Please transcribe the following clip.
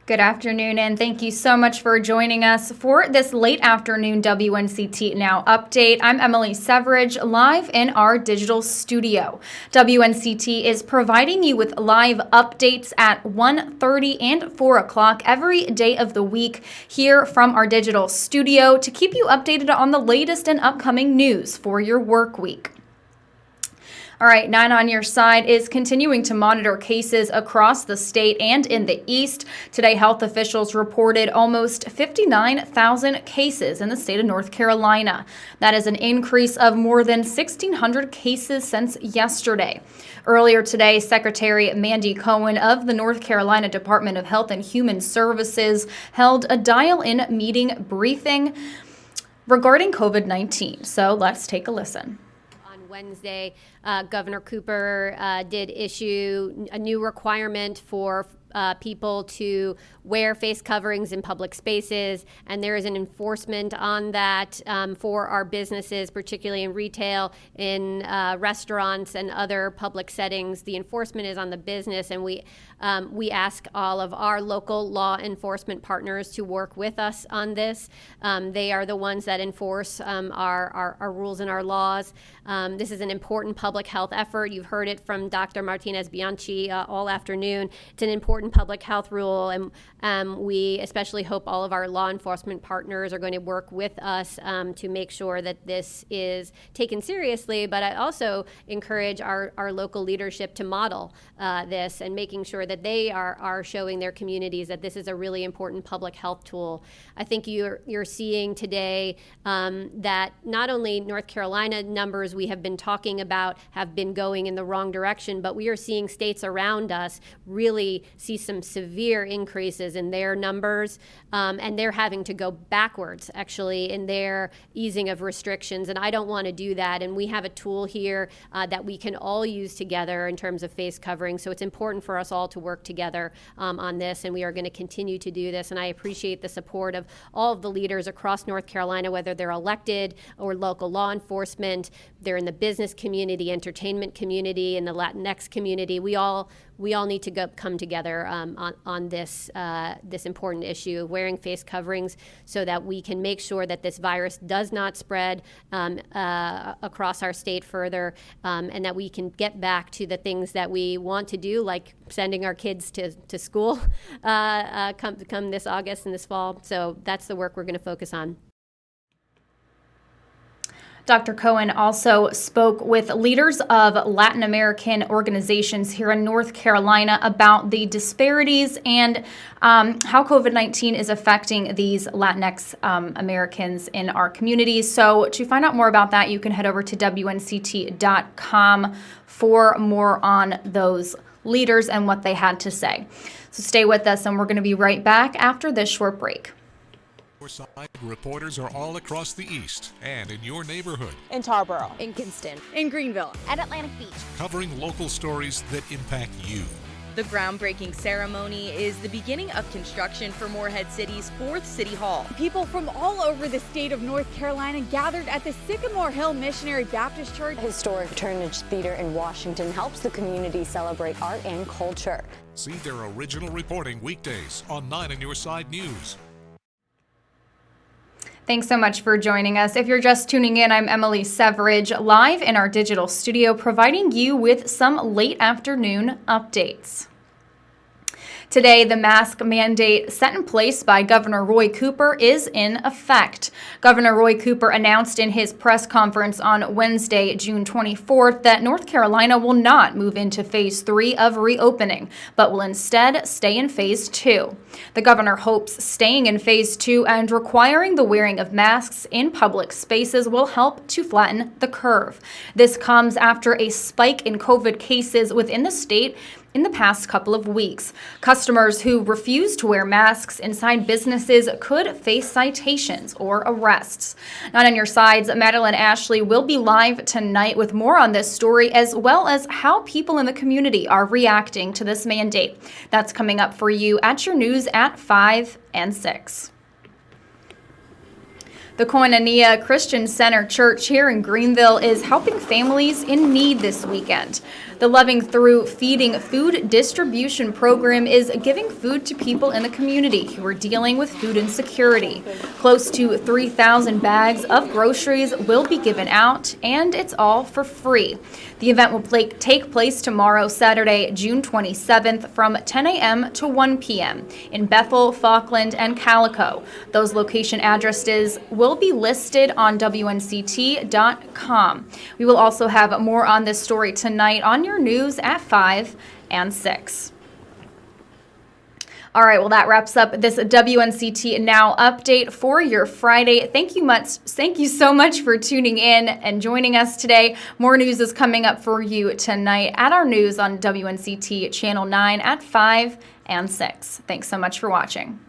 Good afternoon, and thank you so much for joining us for this late afternoon WNCT Now update. I'm Emily Cervarich, live in our digital studio. WNCT is providing you with live updates at 1:30 and 4 o'clock every day of the week here from our digital studio to keep you updated on the latest and upcoming news for your work week. All right, 9 on Your Side is continuing to monitor cases across the state and in the East. Today, health officials reported almost 59,000 cases in the state of North Carolina. That is an increase of more than 1,600 cases since yesterday. Earlier today, Secretary Mandy Cohen of the North Carolina Department of Health and Human Services held a dial-in meeting briefing regarding COVID-19. So let's take a listen. Wednesday, Governor Cooper did issue a new requirement for people to wear face coverings in public spaces, and there is an enforcement on that for our businesses, particularly in retail, in restaurants and other public settings. The enforcement is on the business, and we ask all of our local law enforcement partners to work with us on this. They are the ones that enforce our rules and our laws. This is an important public health effort. You've heard it from Dr. Martinez-Bianchi all afternoon. It's an important public health rule, and we especially hope all of our law enforcement partners are going to work with us to make sure that this is taken seriously. But I also encourage our local leadership to model this and making sure that they are showing their communities that this is a really important public health tool. I think you're seeing today that not only North Carolina numbers we have been talking about have been going in the wrong direction, but we are seeing states around us really see some severe increases in their numbers, and they're having to go backwards actually in their easing of restrictions, and I don't want to do that. And we have a tool here that we can all use together in terms of face covering, so it's important for us all to work together on this, and we are going to continue to do this. And I appreciate the support of all of the leaders across North Carolina, whether they're elected or local law enforcement, they're in the business community, entertainment community, and the Latinx community. We all need to come together on this important issue of wearing face coverings so that we can make sure that this virus does not spread across our state further, and that we can get back to the things that we want to do, like sending our kids to school come this August and this fall. So that's the work we're going to focus on. Dr. Cohen also spoke with leaders of Latin American organizations here in North Carolina about the disparities and how COVID-19 is affecting these Latinx Americans in our communities. So to find out more about that, you can head over to WNCT.com for more on those leaders and what they had to say. So stay with us, and we're going to be right back after this short break. Side reporters are all across the East and in your neighborhood. In Tarboro. In Kinston. In Greenville. At Atlantic Beach. Covering local stories that impact you. The groundbreaking ceremony is the beginning of construction for Morehead City's 4th City Hall. People from all over the state of North Carolina gathered at the Sycamore Hill Missionary Baptist Church. Historic Turnage Theater in Washington helps the community celebrate art and culture. See their original reporting weekdays on 9 on Your Side News. Thanks so much for joining us. If you're just tuning in, I'm Emily Cervarich, live in our digital studio, providing you with some late afternoon updates. Today, the mask mandate set in place by Governor Roy Cooper is in effect. Governor Roy Cooper announced in his press conference on Wednesday, June 24th, that North Carolina will not move into Phase 3 of reopening, but will instead stay in Phase 2. The governor hopes staying in Phase 2 and requiring the wearing of masks in public spaces will help to flatten the curve. This comes after a spike in COVID cases within the state in the past couple of weeks. Customers who refuse to wear masks inside businesses could face citations or arrests. Not on Your Side's Madeline Ashley will be live tonight with more on this story, as well as how people in the community are reacting to this mandate. That's coming up for you at your news at 5 and 6. The Koinonia Christian Center Church here in Greenville is helping families in need this weekend. The Loving Through Feeding Food Distribution program is giving food to people in the community who are dealing with food insecurity. Close to 3,000 bags of groceries will be given out, and it's all for free. The event will take place tomorrow, Saturday, June 27th, from 10 a.m. to 1 p.m. in Bethel, Falkland, and Calico. Those location addresses will be listed on WNCT.com. We will also have more on this story tonight on your news at 5 and 6. All right, well, that wraps up this WNCT Now update for your Friday. Thank you so much for tuning in and joining us today. More news is coming up for you tonight at our news on WNCT Channel 9 at 5 and 6. Thanks so much for watching.